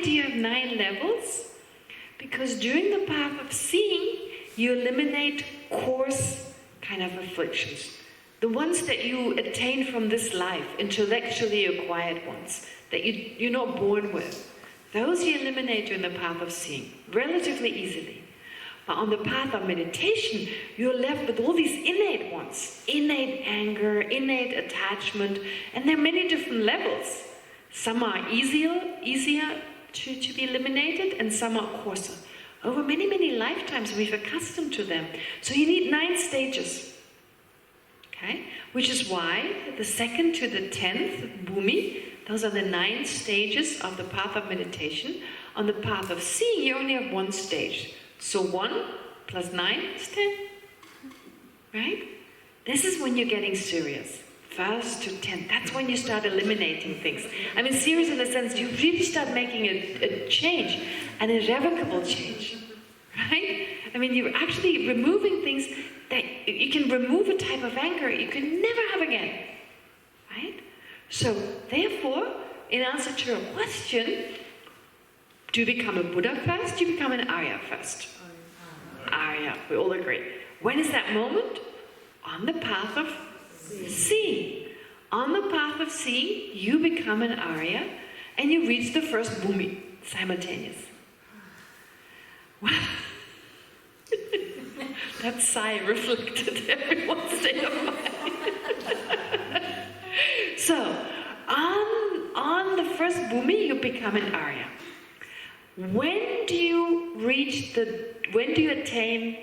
Why do you have 9 levels? Because during the path of seeing, you eliminate coarse kind of afflictions. The ones that you attain from this life, intellectually acquired ones, that you're not born with. Those you eliminate during the path of seeing, relatively easily. But on the path of meditation, you're left with all these innate ones. Innate anger, innate attachment, and there are many different levels. Some are easier to be eliminated, and some are coarser. Over many, many lifetimes, we've accustomed to them. So you need 9 stages. Okay? Which is why the 2nd to the 10th, Bhumi, those are the 9 stages of the path of meditation. On the path of seeing, you only have 1 stage. So 1 plus 9 is 10. Right? This is when you're getting serious. 1st to 10th. That's when you start eliminating things. I mean, serious in the sense you really start making a change, an irrevocable change. Right? I mean, you're actually removing things that you can remove a type of anger you can never have again. Right? So, therefore, in answer to your question, do you become a Buddha first? Do you become an Arya first? Arya, we all agree. When is that moment? On the path of seeing. On the path of seeing, you become an Arya and you reach the first Bhumi, simultaneous. Wow. That sigh reflected everyone's state of mind. So, on the first Bhumi, you become an Arya. When do you attain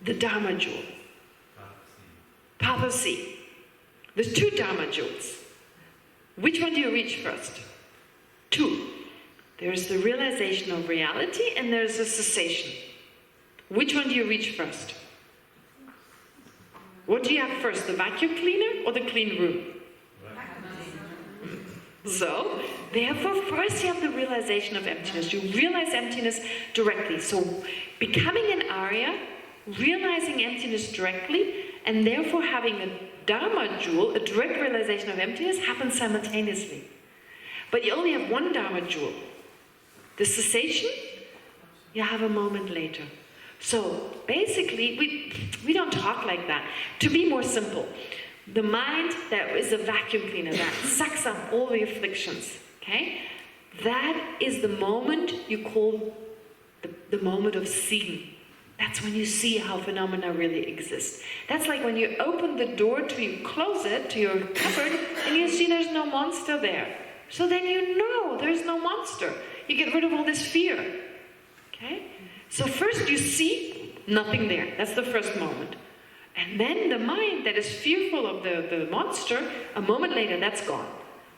the Dharma jewel? Path of seeing. There's 2 Dharma jewels. Which one do you reach first? 2. There's the realization of reality and there's the cessation. Which one do you reach first? What do you have first, the vacuum cleaner or the clean room? So, therefore, first you have the realization of emptiness. You realize emptiness directly. So, becoming an Arya, realizing emptiness directly, and therefore having a Dharma jewel, a direct realization of emptiness, happens simultaneously. But you only have 1 Dharma jewel. The cessation, you have a moment later. So, basically, we don't talk like that. To be more simple, the mind that is a vacuum cleaner, that sucks up all the afflictions, okay? That is the moment you call the moment of seeing. That's when you see how phenomena really exist. That's like when you open the door to your closet, to your cupboard, and you see there's no monster there. So then you know there's no monster. You get rid of all this fear. Okay? So first you see nothing there. That's the first moment. And then the mind that is fearful of the monster, a moment later, that's gone.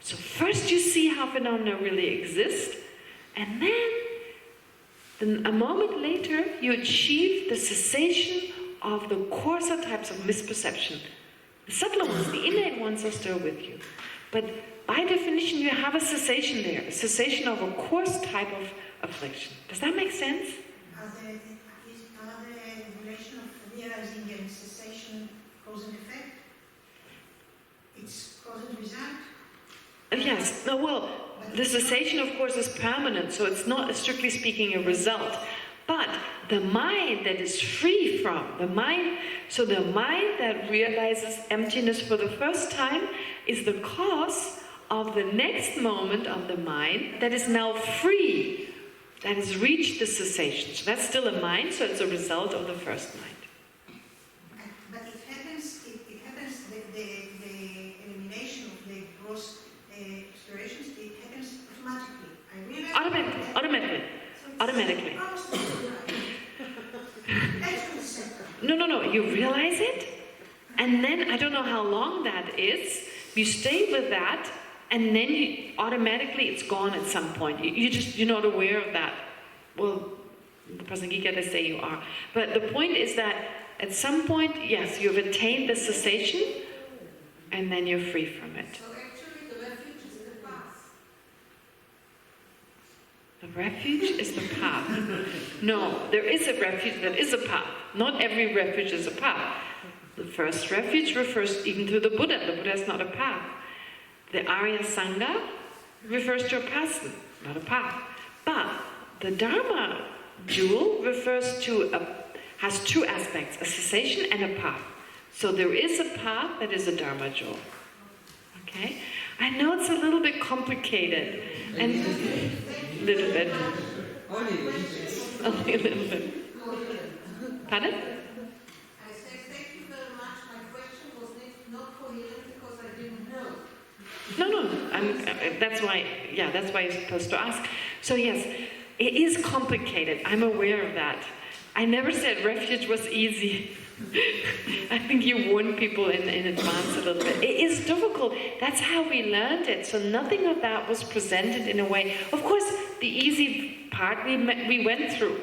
So first you see how phenomena really exist, and then a moment later, you achieve the cessation of the coarser types of misperception. The subtler ones, the innate ones, are still with you. But by definition, you have a cessation there, a cessation of a coarse type of affliction. Does that make sense? Are the relation of realizing and cessation cause and effect? It's cause and result? Yes. No, well, the cessation, of course, is permanent, so it's not, strictly speaking, a result. But the mind that is free from, the mind that realizes emptiness for the first time is the cause of the next moment of the mind that is now free, that has reached the cessation. So that's still a mind, so it's a result of the first mind. But it happens, the elimination of the gross explorations, it happens automatically. Automatically. No, you realize it, and then, I don't know how long that is, you stay with that, and then automatically it's gone at some point. You're not aware of that. Well, the Prasangika, they say you are. But the point is that at some point, yes, you've attained the cessation, and then you're free from it. So actually the refuge is the path. The refuge is the path. No, there is a refuge that is a path. Not every refuge is a path. The first refuge refers even to the Buddha. The Buddha is not a path. The Arya Sangha refers to a person. not a path. But the Dharma jewel has two aspects, a cessation and a path. So there is a path that is a Dharma jewel. Okay? I know it's a little bit complicated. And a little bit. Only a little bit. Pardon? I say thank you very much. My question was not coherent because I didn't know. No. That's why you're supposed to ask. So yes, it is complicated. I'm aware of that. I never said refuge was easy. I think you warned people in advance a little bit. It is difficult. That's how we learned it. So nothing of that was presented in a way. Of course, the easy part we went through.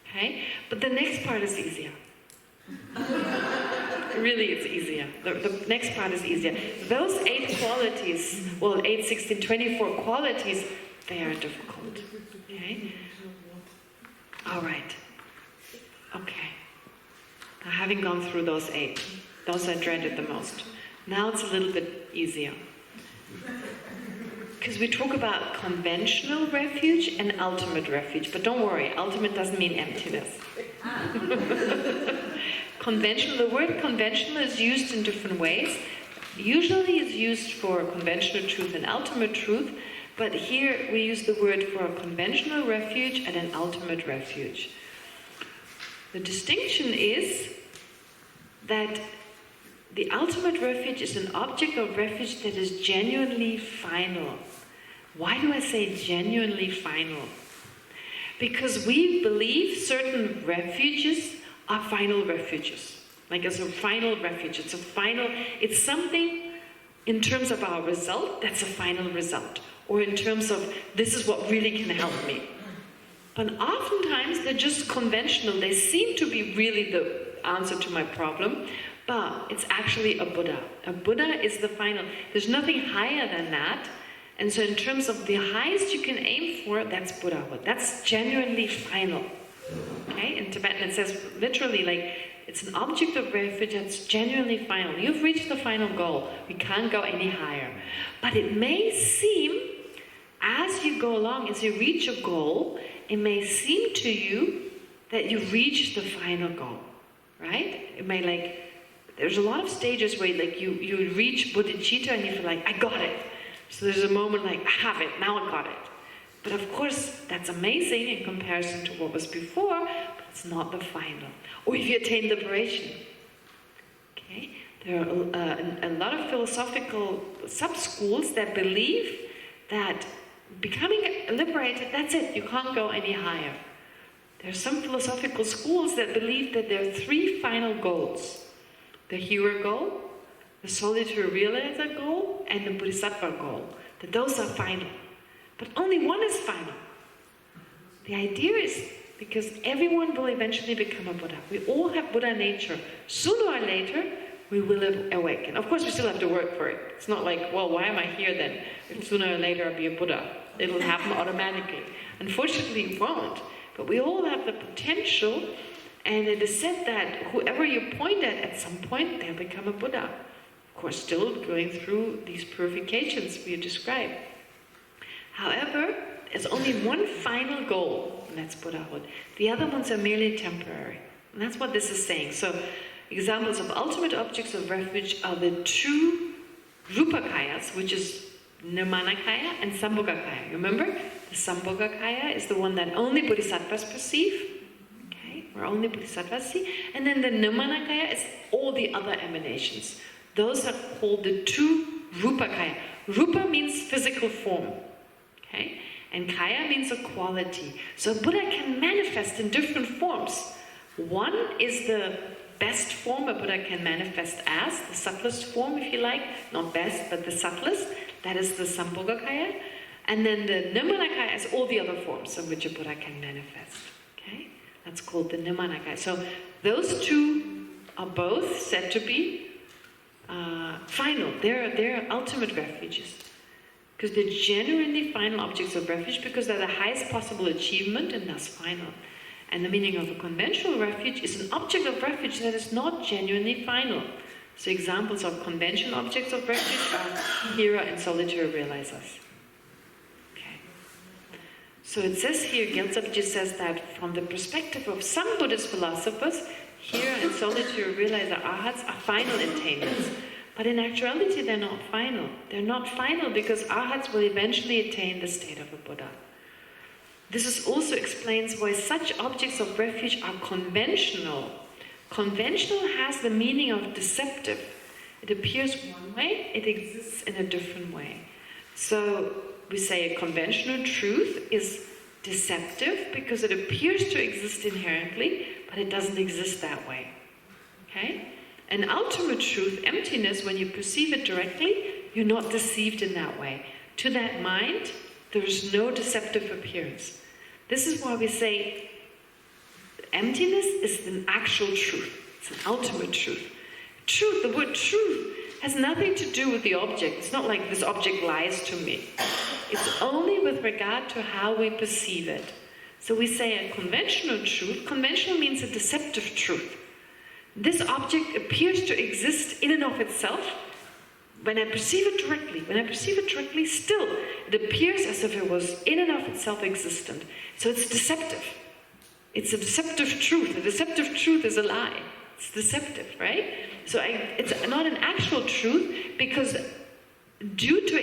Okay? But the next part is easier. Really, it's easier. The next part is easier. Those 8 qualities, 8, 16, 24 qualities, they are difficult. Okay? All right. Okay. Now, having gone through those 8, those I dreaded the most. Now it's a little bit easier. Because we talk about conventional refuge and ultimate refuge. But don't worry, ultimate doesn't mean emptiness. The word conventional is used in different ways. Usually it's used for conventional truth and ultimate truth, but here we use the word for a conventional refuge and an ultimate refuge. The distinction is that the ultimate refuge is an object of refuge that is genuinely final. Why do I say genuinely final? Because we believe certain refuges are final refuges. Like as a final refuge. It's something in terms of our result, that's a final result. Or in terms of, this is what really can help me. But oftentimes they're just conventional. They seem to be really the answer to my problem, but it's actually a Buddha. A Buddha is the final. There's nothing higher than that. And so in terms of the highest you can aim for, that's Buddhahood. That's genuinely final. Okay? In Tibetan it says literally like, it's an object of refuge that's genuinely final. You've reached the final goal. We can't go any higher. But it may seem, as you go along, as you reach a goal, it may seem to you that you've reached the final goal. Right? It may there's a lot of stages where you reach bodhicitta and you feel like, I got it. So there's a moment like, I have it, now I got it. But of course, that's amazing in comparison to what was before, but it's not the final. Or if you attain liberation. Okay? There are a lot of philosophical sub-schools that believe that becoming liberated, that's it, you can't go any higher. There are some philosophical schools that believe that there are 3 final goals. The hero goal, the solitary realizer goal, and the bodhisattva goal. That those are final. But only one is final. The idea is, because everyone will eventually become a Buddha. We all have Buddha nature. Sooner or later, we will awaken. Of course, we still have to work for it. It's not like, well, why am I here then? If sooner or later I'll be a Buddha. It'll happen automatically. Unfortunately, it won't. But we all have the potential, and it is said that whoever you point at some point, they'll become a Buddha. Of course, still going through these purifications we described. However, there's only one final goal, and that's Buddhahood. The other ones are merely temporary. And that's what this is saying. So, examples of ultimate objects of refuge are the 2 Rupakayas, which is Nirmanakaya and Sambhogakaya. Remember? The Sambhogakaya is the one that only bodhisattvas perceive. Okay? Or only bodhisattvas see. And then the Nirmanakaya is all the other emanations. Those are called the 2 Rupakaya. Rupa means physical form. Okay? And Kaya means a quality. So Buddha can manifest in different forms. One is the best form a Buddha can manifest as, the subtlest form if you like, not best, but the subtlest. That is the Sambhogakaya. And then the Nirmanakaya is all the other forms of which a Buddha can manifest. Okay? That's called the Nirmanakaya. So those 2 are both said to be final. They're ultimate refuges. Because they're genuinely final objects of refuge because they're the highest possible achievement and thus final. And the meaning of a conventional refuge is an object of refuge that is not genuinely final. So examples of conventional objects of refuge are hero and solitary realizers. Okay. So it says here, Kelsang says that from the perspective of some Buddhist philosophers, here and solitary realizer arhats are final attainments. But in actuality, they're not final. They're not final because arhats will eventually attain the state of a Buddha. This also explains why such objects of refuge are conventional. Conventional has the meaning of deceptive. It appears one way, it exists in a different way. So we say a conventional truth is deceptive because it appears to exist inherently, but it doesn't exist that way. Okay? An ultimate truth, emptiness, when you perceive it directly, you're not deceived in that way. To that mind, there is no deceptive appearance. This is why we say emptiness is an actual truth. It's an ultimate truth. Truth, the word truth, has nothing to do with the object. It's not like this object lies to me. It's only with regard to how we perceive it. So we say a conventional truth. Conventional means a deceptive truth. This object appears to exist in and of itself. When I perceive it directly, still, it appears as if it was in and of itself existent. So it's deceptive. It's a deceptive truth. A deceptive truth is a lie. It's deceptive, right? So it's not an actual truth because due to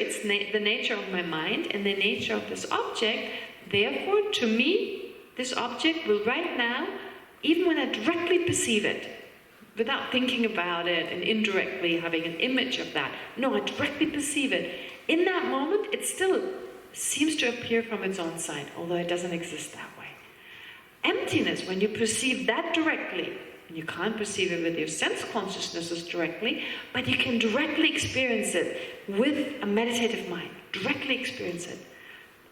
the nature of my mind and the nature of this object, therefore, to me, this object will right now, even when I directly perceive it, without thinking about it and indirectly having an image of that. No, I directly perceive it. In that moment, it still seems to appear from its own side, although it doesn't exist that way. Emptiness, when you perceive that directly, and you can't perceive it with your sense consciousnesses directly, but you can directly experience it with a meditative mind. Directly experience it.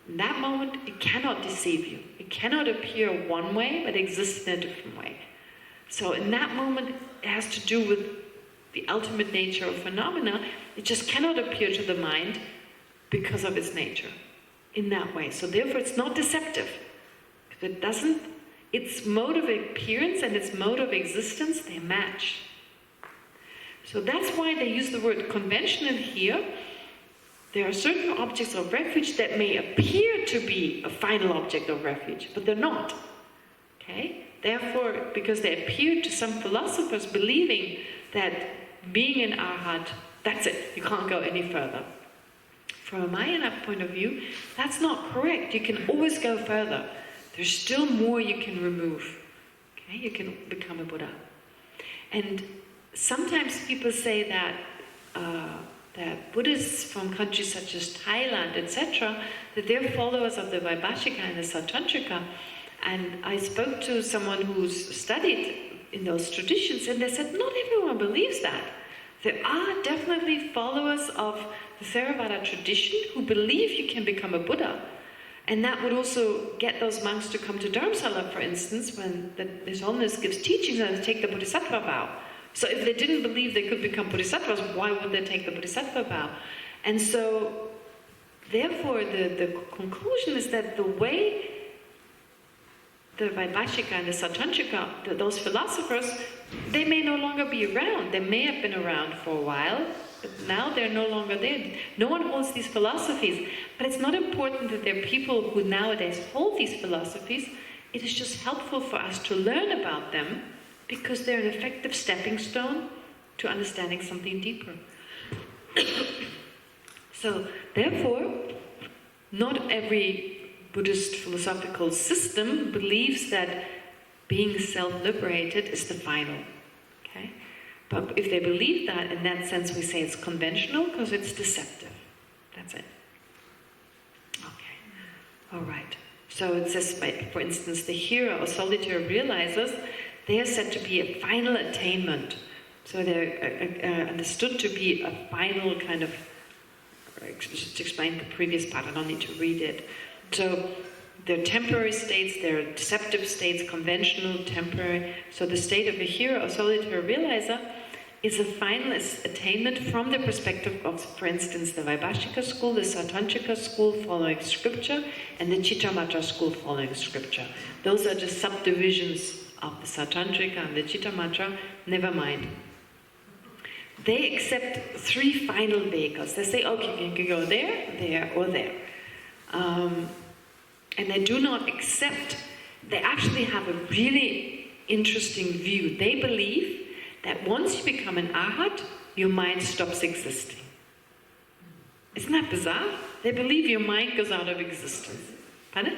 In that moment, it cannot deceive you. It cannot appear one way, but exist in a different way. So in that moment, it has to do with the ultimate nature of phenomena. It just cannot appear to the mind because of its nature in that way. So therefore, it's not deceptive. It doesn't. Its mode of appearance and its mode of existence, they match. So that's why they use the word conventional here. There are certain objects of refuge that may appear to be a final object of refuge, but they're not. Okay? Therefore, because they appear to some philosophers believing that being an arhat, that's it, you can't go any further. From a Mahayana point of view, that's not correct. You can always go further. There's still more you can remove. Okay, you can become a Buddha. And sometimes people say that that Buddhists from countries such as Thailand, etc., that they're followers of the Vaibhashika and the Sautrantika. And I spoke to someone who's studied in those traditions, and they said not everyone believes that. There are definitely followers of the Theravada tradition who believe you can become a Buddha. And that would also get those monks to come to Dharamsala, for instance, when His Holiness gives teachings and take the Bodhisattva vow. So if they didn't believe they could become Bodhisattvas, why would they take the Bodhisattva vow? And so, therefore, the conclusion is that the way the Vaibhashika and the Sautrantika, those philosophers, they may no longer be around. They may have been around for a while, but now they're no longer there. No one holds these philosophies. But it's not important that there are people who nowadays hold these philosophies. It is just helpful for us to learn about them because they're an effective stepping stone to understanding something deeper. So, therefore, not every Buddhist philosophical system believes that being self-liberated is the final. Okay? But if they believe that, in that sense we say it's conventional because it's deceptive. That's it. Okay. All right. So it says, for instance, the hero or solitary realizers, they are said to be a final attainment. So they're understood to be a final kind of, just to explain the previous part, I don't need to read it. So they're temporary states, they're deceptive states, conventional, temporary. So the state of a hero or solitary realizer is a final attainment from the perspective of, for instance, the Vaibhashika school, the Sautrantika school following scripture, and the Chittamatra school following scripture. Those are just subdivisions of the Sautrantika and the Chittamatra, never mind. They accept three final vehicles. They say, okay, you can go there, there, or there. and they do not accept, they actually have a really interesting view. They believe that once you become an arhat, your mind stops existing. Isn't that bizarre? They believe your mind goes out of existence. Pardon?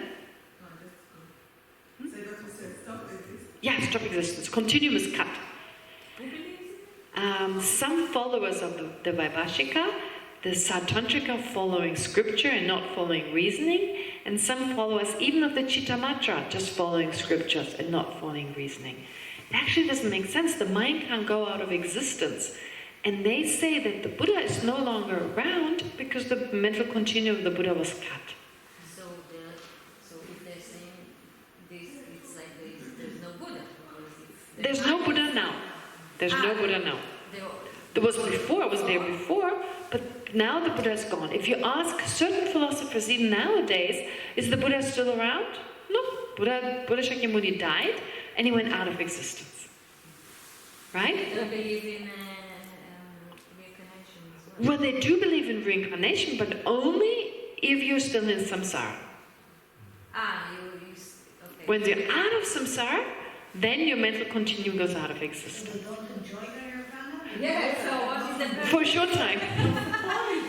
So that was said, stop existing. Yeah, stop existence. Continuum is cut. Some followers of the Vaibhashika, the Satantrika, following scripture and not following reasoning, and some followers even of the Chittamatra, just following scriptures and not following reasoning. It actually doesn't make sense. The mind can't go out of existence. And they say that the Buddha is no longer around because the mental continuum of the Buddha was cut. So if they're saying this, it's like there's no Buddha. There's no Buddha now. There's no Buddha now. There was before, it was there before, but now the Buddha is gone. If you ask certain philosophers even nowadays, is the Buddha still around? No. Buddha Shakyamuni died and he went out of existence. Right? They don't believe in reincarnation as well. Well, they do believe in reincarnation, but only if you're still in samsara. Okay. When you're out of samsara, then your mental continuum goes out of So existence. they don't enjoy their nirvana? Yeah, so what is the point? For a short time.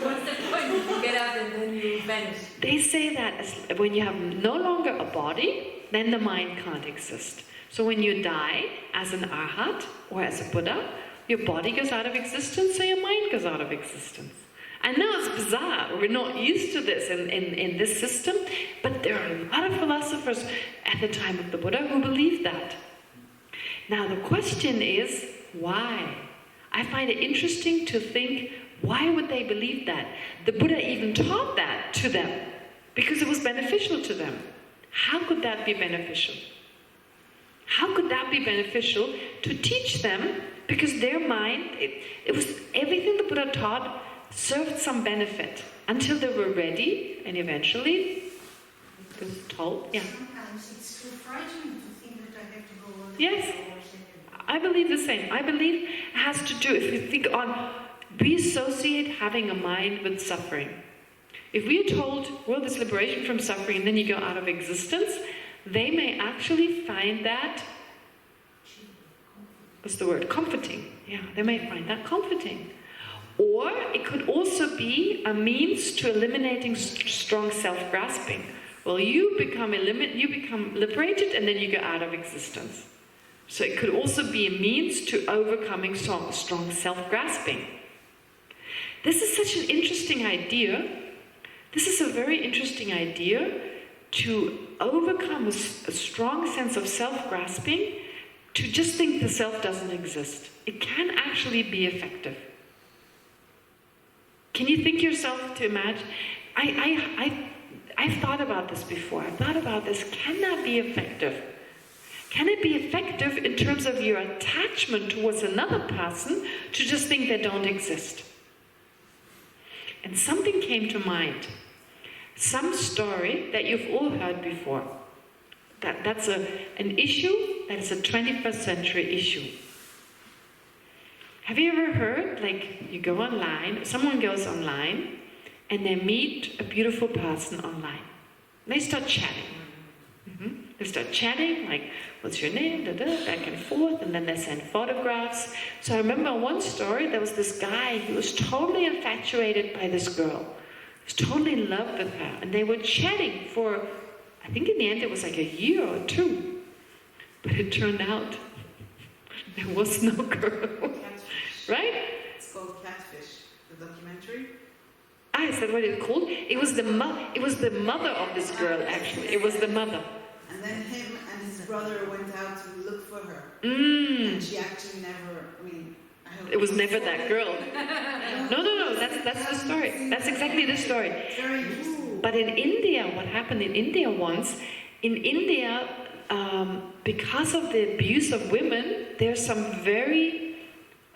What's the point? You get out and then you vanish. They say that when you have no longer a body, then the mind can't exist. So when you die as an arhat or as a Buddha, your body goes out of existence, so your mind goes out of existence. I know it's bizarre, we're not used to this in this system, but there are a lot of philosophers at the time of the Buddha who believed that. Now the question is, why? I find it interesting to think, why would they believe that? The Buddha even taught that to them, because it was beneficial to them. How could that be beneficial? How could that be beneficial to teach them? Because their mind, it was everything the Buddha taught served some benefit until they were ready, and eventually they were told, yeah. Sometimes it's too frightening to think that I have to go on. Yes. I believe the same. I believe it has to do, if you think on, we associate having a mind with suffering. If we are told, well, there's liberation from suffering, and then you go out of existence, they may actually find that, what's the word? Comforting. Yeah, they may find that comforting. Or it could also be a means to eliminating strong self-grasping. Well, you become liberated, and then you go out of existence. So it could also be a means to overcoming strong self-grasping. This is such an interesting idea. This is a very interesting idea, to overcome a strong sense of self-grasping, to just think the self doesn't exist. It can actually be effective. Can you think yourself to imagine? I've thought about this before. I've thought about this. Can that be effective? Can it be effective in terms of your attachment towards another person to just think they don't exist? And something came to mind. Some story that you've all heard before. That's an issue that is a 21st century issue. Have you ever heard, like, you go online, someone goes online, and they meet a beautiful person online. They start chatting. They start chatting, like, what's your name, back and forth, and then they send photographs. So I remember one story, there was this guy, he was totally infatuated by this girl. He was totally in love with her, and they were chatting for, I think in the end it was like a year or two. But it turned out there was no girl. Right? It's called Catfish, the documentary. Is that what it's called? It was the mother of this girl, actually. It was the mother. And then him and his brother went out to look for her. Mm. And she actually never, I hope It was never that girl. No, that's the story. That's exactly the story. It's very interesting. But in India, what happened in India once, in India, because of the abuse of women, there's some very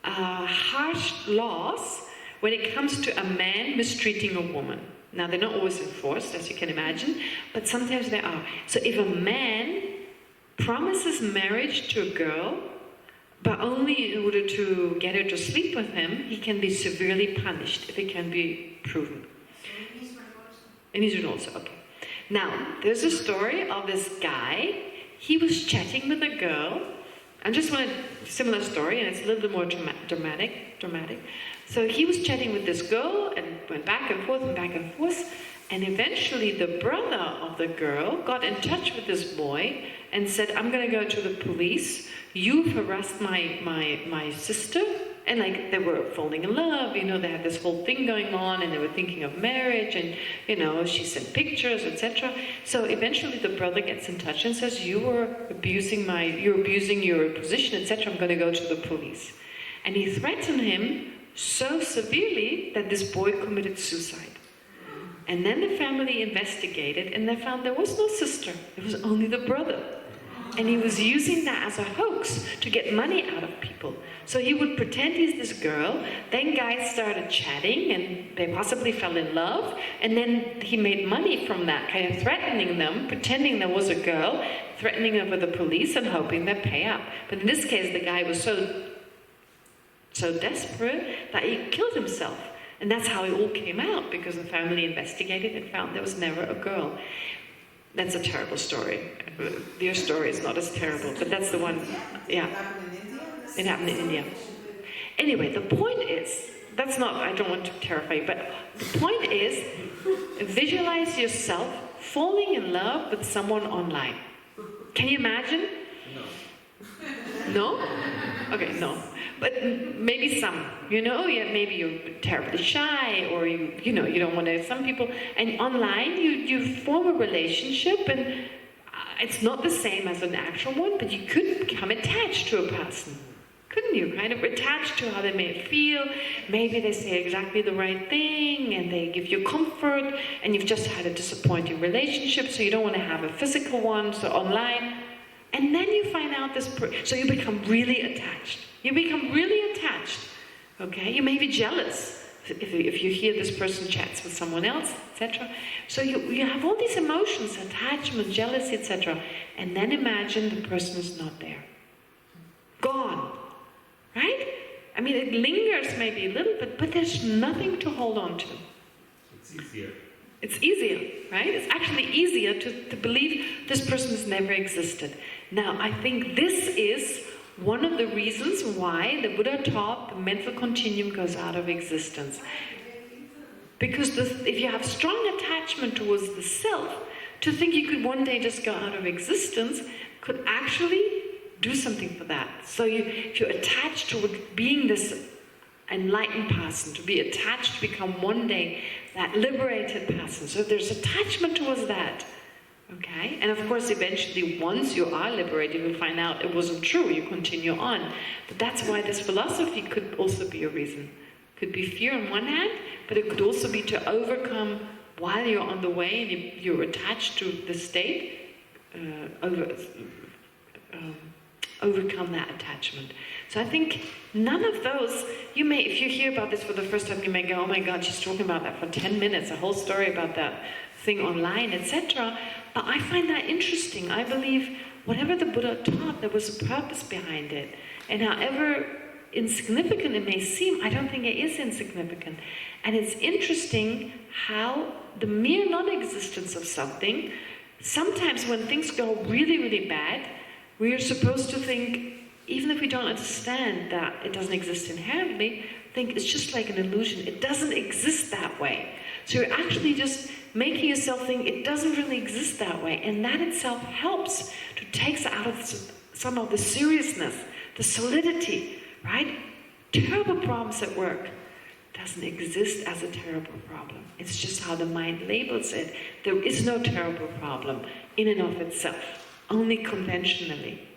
harsh laws when it comes to a man mistreating a woman. Now, they're not always enforced, as you can imagine, but sometimes they are. So if a man promises marriage to a girl, but only in order to get her to sleep with him, he can be severely punished if it can be proven. In Israel also, okay. Now, there's a story of this guy. He was chatting with a girl. I just want a similar story, and it's a little bit more dramatic. So he was chatting with this girl and went back and forth, and eventually the brother of the girl got in touch with this boy and said, I'm going to go to the police. You've harassed my sister. And like, they were falling in love, you know, they had this whole thing going on, and they were thinking of marriage, and, you know, she sent pictures, etc. So eventually the brother gets in touch and says, you're abusing your position, etc. I'm going to go to the police. And he threatened him so severely that this boy committed suicide. And then the family investigated, and they found there was no sister. It was only the brother. And he was using that as a hoax to get money out of people. So he would pretend he's this girl, then guys started chatting, and they possibly fell in love, and then he made money from that, kind of threatening them, pretending there was a girl, threatening them with the police and hoping they'd pay up. But in this case, the guy was so desperate that he killed himself. And that's how it all came out, because the family investigated and found there was never a girl. That's a terrible story. Your story is not as terrible, but that's the one. Yeah. It happened in India. Anyway, the point is, that's not, I don't want to terrify you, but the point is, visualize yourself falling in love with someone online. Can you imagine? No? Okay, no. But maybe some, you know, yeah, maybe you're terribly shy, or you know, you don't want to, some people, and online you form a relationship, and it's not the same as an actual one, but you could become attached to a person. Couldn't you? Kind of attached to how they may feel. Maybe they say exactly the right thing, and they give you comfort, and you've just had a disappointing relationship, so you don't want to have a physical one, so online. And then you find out so you become really attached. You become really attached, okay? You may be jealous if you hear this person chats with someone else, etc. So you have all these emotions, attachment, jealousy, etc. And then imagine the person is not there. Gone, right? I mean, it lingers maybe a little bit, but there's nothing to hold on to. It's easier. It's easier, right? It's actually easier to believe this person has never existed. Now, I think this is one of the reasons why the Buddha taught the mental continuum goes out of existence. Because if you have strong attachment towards the self, to think you could one day just go out of existence could actually do something for that. So if you're attached to being this enlightened person, to be attached to become one day that liberated person. So there's attachment towards that. Okay? And of course, eventually, once you are liberated, you'll find out it wasn't true. You continue on. But that's why this philosophy could also be a reason. Could be fear on one hand, but it could also be to overcome, while you're on the way and you're attached to the state, overcome that attachment. So I think none of those, if you hear about this for the first time, you may go, oh my God, she's talking about that for 10 minutes, a whole story about that thing online, etc. But I find that interesting. I believe whatever the Buddha taught, there was a purpose behind it. And however insignificant it may seem, I don't think it is insignificant. And it's interesting how the mere non-existence of something, sometimes when things go really, really bad, we are supposed to think, even if we don't understand that it doesn't exist inherently, think it's just like an illusion. It doesn't exist that way. So you're actually just making yourself think it doesn't really exist that way. And that itself helps to take us out of some of the seriousness, the solidity, right? Terrible problems at work doesn't exist as a terrible problem. It's just how the mind labels it. There is no terrible problem in and of itself, only conventionally.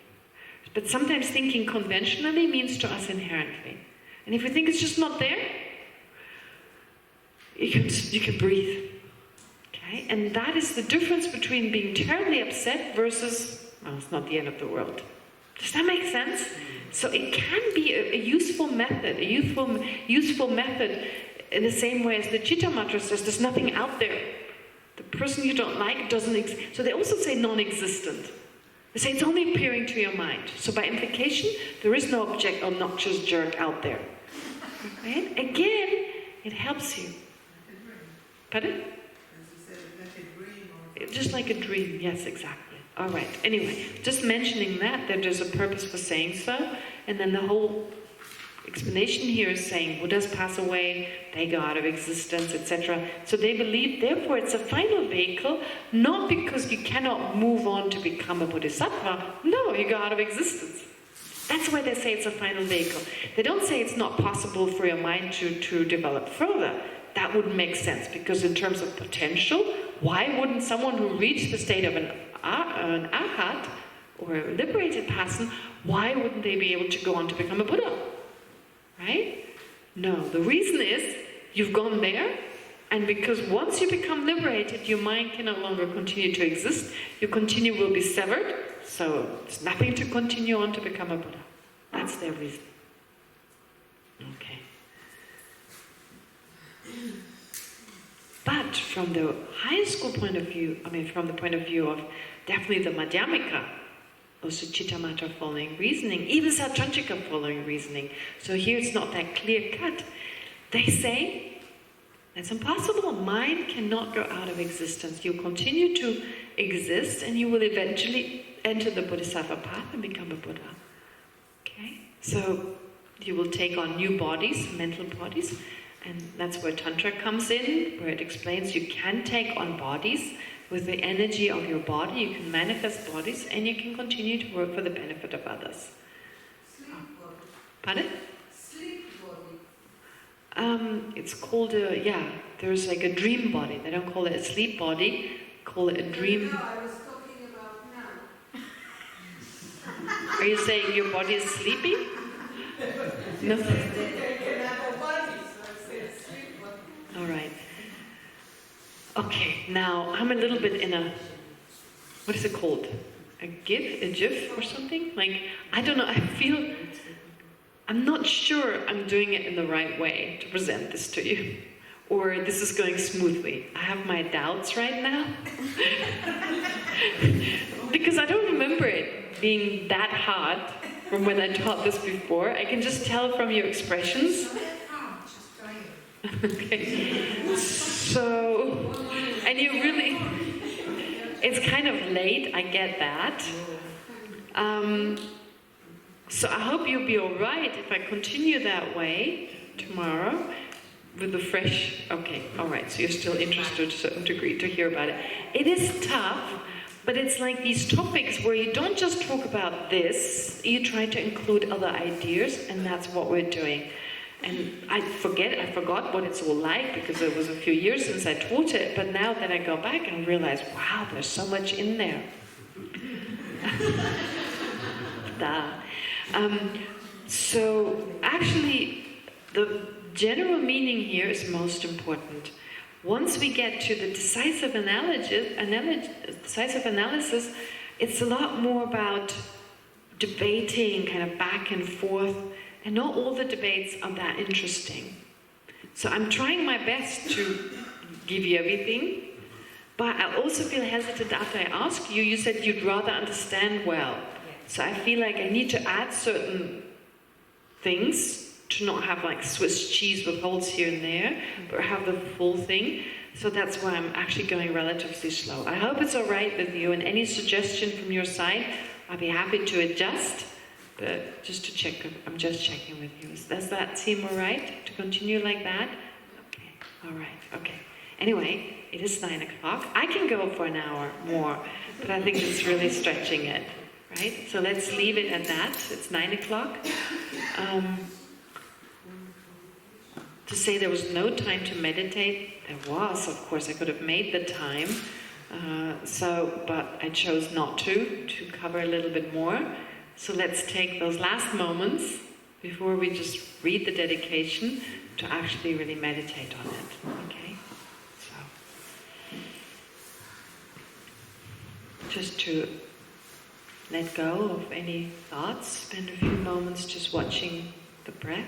But sometimes thinking conventionally means to us inherently. And if we think it's just not there, you can breathe. Okay? And that is the difference between being terribly upset versus, well, it's not the end of the world. Does that make sense? So it can be a useful method, useful method in the same way as the Chitta Mantra says, there's nothing out there. The person you don't like doesn't exist. So they also say non-existent. They say it's only appearing to your mind. So by implication, there is no obnoxious jerk out there. Right? Again, it helps you. Pardon? just like a dream. Yes, exactly. All right. Anyway, just mentioning that there's a purpose for saying so, and then the whole explanation here is saying Buddhas pass away, they go out of existence, etc. So they believe, therefore, it's a final vehicle, not because you cannot move on to become a bodhisattva. No, you go out of existence. That's why they say it's a final vehicle. They don't say it's not possible for your mind to develop further. That wouldn't make sense, because in terms of potential, why wouldn't someone who reached the state of an arhat, or a liberated person, why wouldn't they be able to go on to become a Buddha? Right? No, the reason is you've gone there, and because once you become liberated, your mind can no longer continue to exist. Your continue will be severed, so there's nothing to continue on to become a Buddha. That's their reason. Okay. But from the high school point of view, from the point of view of definitely the Madhyamika, also Chittamatra following reasoning, even Sautrantika following reasoning. So here it's not that clear cut. They say it's impossible. Mind cannot go out of existence. You continue to exist, and you will eventually enter the Bodhisattva path and become a Buddha. Okay? So you will take on new bodies, mental bodies, and that's where Tantra comes in, where it explains you can take on bodies. With the energy of your body, you can manifest bodies, and you can continue to work for the benefit of others. Sleep body. Pardon? Sleep body. It's called there's like a dream body. They don't call it a sleep body, call it a dream. No, I was talking about now. Are you saying your body is sleepy? No. They can have a body, so I said sleep body. All right. Okay, now I'm a little bit in a, what is it called? A GIF or something? Like, I don't know, I'm not sure I'm doing it in the right way to present this to you. Or this is going smoothly. I have my doubts right now. Because I don't remember it being that hard from when I taught this before. I can just tell from your expressions. Just try it. Okay, so, and you really, it's kind of late, I get that. So I hope you'll be alright if I continue that way tomorrow with the fresh, okay, alright, so you're still interested to a certain degree to hear about it. It is tough, but it's like these topics where you don't just talk about this, you try to include other ideas, and that's what we're doing. And I forgot what it's all like, because it was a few years since I taught it, but now that I go back and realize, wow, there's so much in there. So actually, the general meaning here is most important. Once we get to the decisive analysis, it's a lot more about debating, kind of back and forth, and not all the debates are that interesting. So I'm trying my best to give you everything, but I also feel hesitant after I ask you. You said you'd rather understand well. So I feel like I need to add certain things to not have like Swiss cheese with holes here and there, but have the full thing. So that's why I'm actually going relatively slow. I hope it's all right with you, and any suggestion from your side, I'll be happy to adjust. But just to check, I'm just checking with you. Does that seem all right to continue like that? Okay, all right, okay. Anyway, it is 9 o'clock. I can go for an hour more, but I think it's really stretching it, right? So let's leave it at that. It's 9 o'clock. To say there was no time to meditate, there was, of course. I could have made the time, but I chose not to cover a little bit more. So let's take those last moments before we just read the dedication to actually really meditate on it. Okay? So, just to let go of any thoughts, spend a few moments just watching the breath.